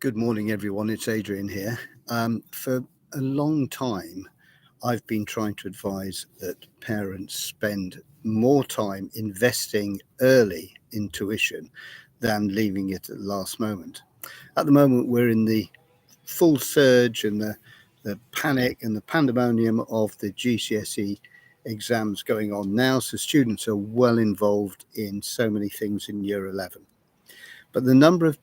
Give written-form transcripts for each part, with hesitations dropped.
Good morning, everyone. It's Adrian here. For a long time, I've been trying to advise that parents spend more time investing early in tuition than leaving it at the last moment. At the moment, we're in the full surge and the panic and the pandemonium of the GCSE exams going on now. So students are well involved in so many things in year 11. But the number of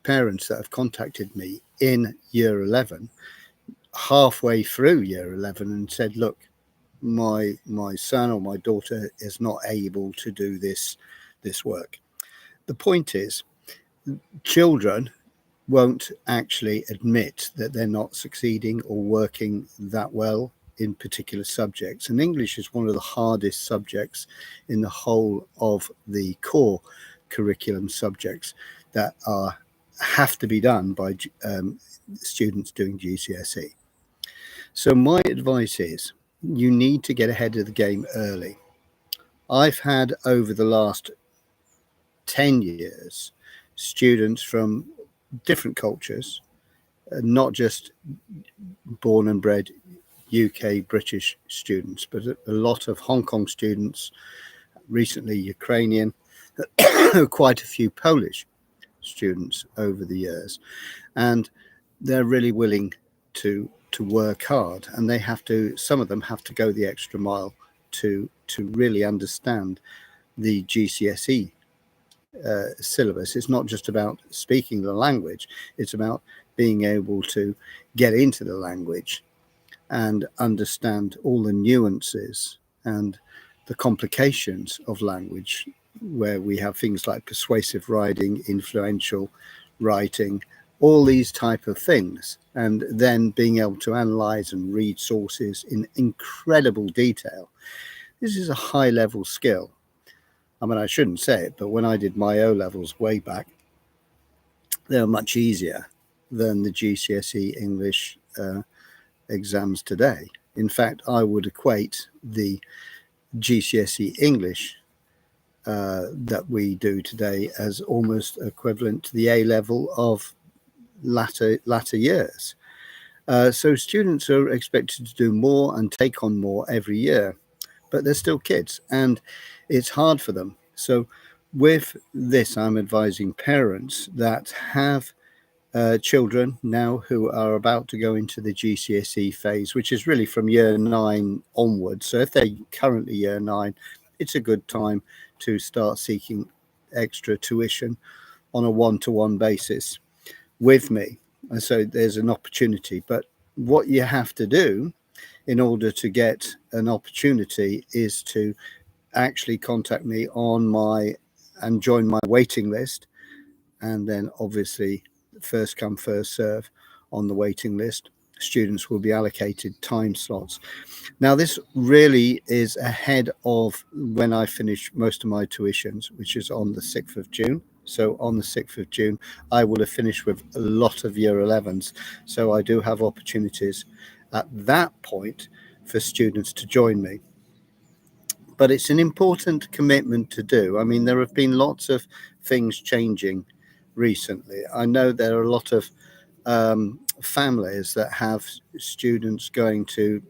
parents that have contacted me in year 11 halfway through year 11 and said, look, my son or my daughter is not able to do this work. The point is, children won't actually admit that they're not succeeding or working that well in particular subjects, and English is one of the hardest subjects in the whole of the core curriculum subjects that have to be done by students doing GCSE. So my advice is you need to get ahead of the game early. I've had over the last 10 years students from different cultures, not just born and bred UK British students, but a lot of Hong Kong students, recently Ukrainian, quite a few Polish students over the years, and they're really willing to work hard, and some of them have to go the extra mile to really understand the GCSE syllabus. It's not just about speaking the language, it's about being able to get into the language and understand all the nuances and the complications of language, where we have things like persuasive writing, influential writing, all these type of things, and then being able to analyze and read sources in incredible detail. This is a high level skill. I mean, I shouldn't say it, but when I did my O levels way back, they were much easier than the GCSE English exams today. In fact, I would equate the GCSE English that we do today as almost equivalent to the A level of latter years. So students are expected to do more and take on more every year, but they're still kids and it's hard for them. So with this, I'm advising parents that have children now who are about to go into the GCSE phase, which is really from year 9 onwards. So if they're currently year 9, it's a good time to start seeking extra tuition on a one-to-one basis with me. And so there's an opportunity. But what you have to do in order to get an opportunity is to actually contact me and join my waiting list, and then obviously first come first serve on the waiting list. Students will be allocated time slots. Now this really is ahead of when I finish most of my tuitions, which is on the 6th of June. So on the 6th of June, I will have finished with a lot of year 11s. So I do have opportunities at that point for students to join me. But it's an important commitment to do. I mean, there have been lots of things changing recently. I know there are a lot of families that have students going to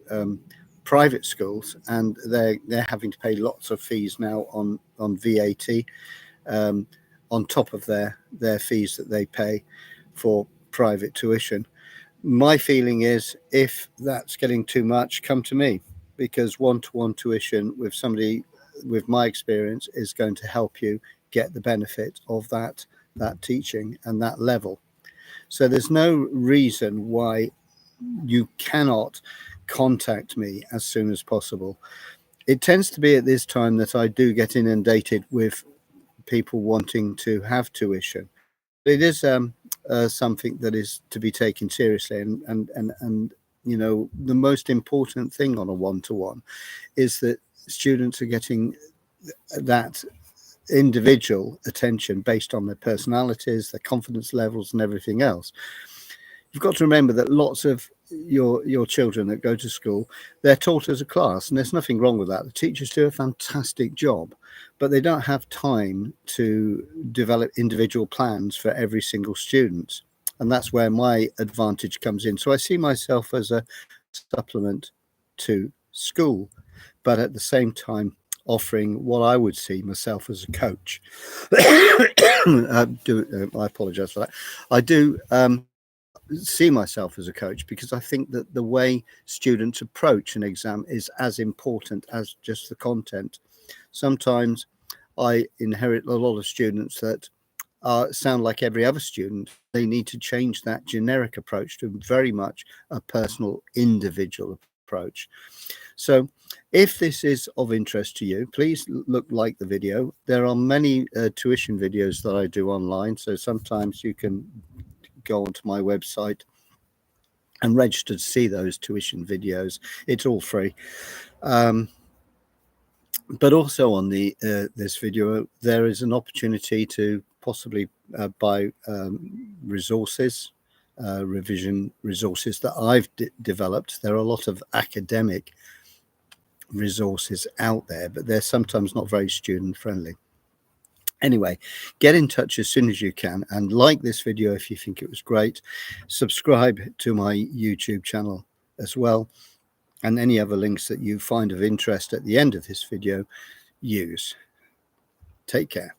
private schools, and they're having to pay lots of fees now on VAT on top of their fees that they pay for private tuition. My feeling is, if that's getting too much, come to me, because one-to-one tuition with somebody with my experience is going to help you get the benefit of that teaching and that level. So there's no reason why you cannot contact me as soon as possible. It tends to be at this time that I do get inundated with people wanting to have tuition. It is something that is to be taken seriously, and you know, the most important thing on a one-to-one is that students are getting that individual attention based on their personalities, their confidence levels, and everything else. You've got to remember that lots of your children that go to school, they're taught as a class, and there's nothing wrong with that. The teachers do a fantastic job, but they don't have time to develop individual plans for every single student. And that's where my advantage comes in. So I see myself as a supplement to school, but at the same time offering what I would see myself as a coach. I apologize for that. I do see myself as a coach because I think that the way students approach an exam is as important as just the content. Sometimes I inherit a lot of students that sound like every other student. They need to change that generic approach to very much a personal, individual approach. So if this is of interest to you, please like the video. There are many tuition videos that I do online. So sometimes you can go onto my website and register to see those tuition videos. It's all free. But also on this video, there is an opportunity to possibly buy resources, revision resources that I've developed. There are a lot of academic resources out there, but they're sometimes not very student friendly. Anyway, get in touch as soon as you can and like this video if you think it was great. Subscribe to my YouTube channel as well, and any other links that you find of interest at the end of this video, use. Take care.